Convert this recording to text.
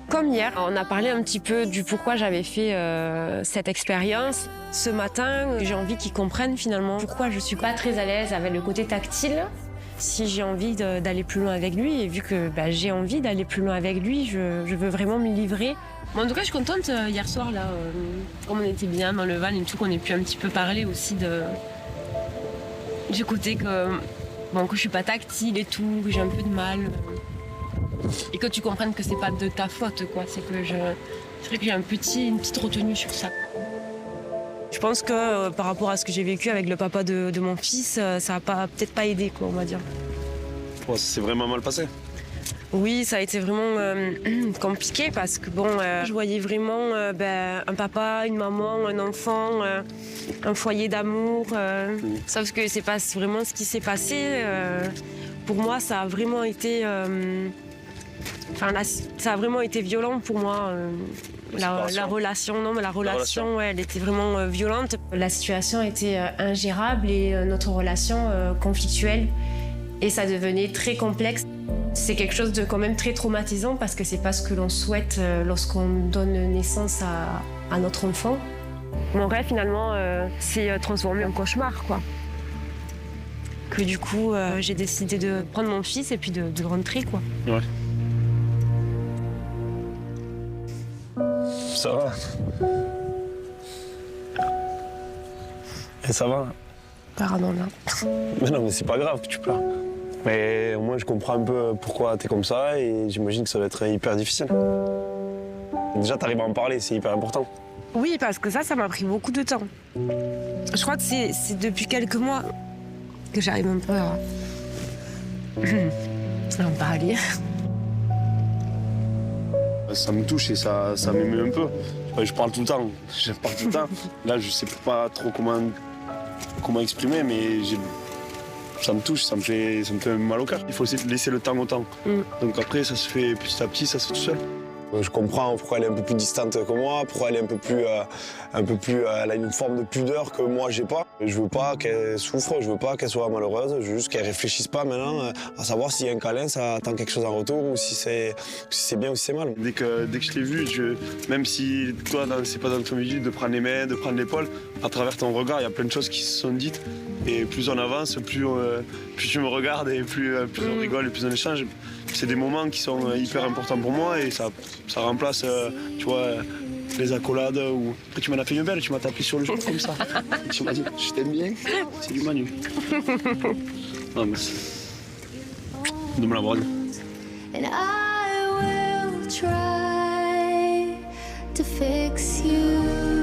Comme hier, on a parlé un petit peu du pourquoi j'avais fait cette expérience. Ce matin, j'ai envie qu'ils comprennent finalement pourquoi je suis pas très à l'aise avec le côté tactile. Si j'ai envie d'aller plus loin avec lui, et vu que j'ai envie d'aller plus loin avec lui, je veux vraiment m'y livrer. Bon, en tout cas, je suis contente hier soir, là, comme on était bien dans le van et tout, qu'on ait pu un petit peu parler aussi du côté que je suis pas tactile et tout, que j'ai un peu de mal. Et que tu comprennes que c'est pas de ta faute, quoi. C'est que c'est vrai que j'ai une petite retenue sur ça. Je pense que par rapport à ce que j'ai vécu avec le papa de mon fils, ça a peut-être pas aidé, quoi, on va dire. Oh, c'est vraiment mal passé. Oui, ça a été vraiment compliqué parce que je voyais vraiment un papa, une maman, un enfant, un foyer d'amour. Sauf que c'est pas vraiment ce qui s'est passé. Pour moi, ça a vraiment été, ça a vraiment été violent pour moi. La relation, ouais, elle était vraiment violente. La situation était ingérable et notre relation conflictuelle. Et ça devenait très complexe. C'est quelque chose de quand même très traumatisant parce que c'est pas ce que l'on souhaite lorsqu'on donne naissance à notre enfant. Mon rêve finalement s'est transformé en cauchemar, quoi. Que du coup j'ai décidé de prendre mon fils et puis de rentrer, quoi. Ouais. Ça va. Et ça va. Pardon, là. Mais non, mais c'est pas grave que tu pleures. Mais au moins, je comprends un peu pourquoi t'es comme ça et j'imagine que ça va être hyper difficile. Déjà, t'arrives à en parler, c'est hyper important. Oui, parce que ça m'a pris beaucoup de temps. Je crois que c'est depuis quelques mois que j'arrive un peu à en parler. Ça me touche et ça m'émeut un peu. Je parle tout le temps. Là, je sais pas trop comment exprimer, mais ça me touche, ça me fait mal au cœur. Il faut laisser le temps au temps. Donc après, ça se fait petit à petit, ça se fait tout seul. Je comprends pourquoi elle est un peu plus distante que moi, pourquoi elle est un peu plus, elle a une forme de pudeur que moi j'ai pas. Je veux pas qu'elle souffre, je veux pas qu'elle soit malheureuse, je veux juste qu'elle réfléchisse pas maintenant à savoir s'il y a un câlin, ça attend quelque chose en retour ou si c'est bien ou si c'est mal. Dès que je t'ai vu, même si toi c'est pas dans ton milieu de prendre les mains, de prendre l'épaule, à travers ton regard, il y a plein de choses qui se sont dites. Et plus on avance, plus tu me regardes et plus on rigole et plus on échange. C'est des moments qui sont hyper importants pour moi et ça remplace, tu vois, les accolades. Après, tu m'en as fait une belle, tu m'as tapé sur le genou comme ça. Tu m'as dit, je t'aime bien, c'est du Manu. Non, mais de me la voir. And I will try to fix you.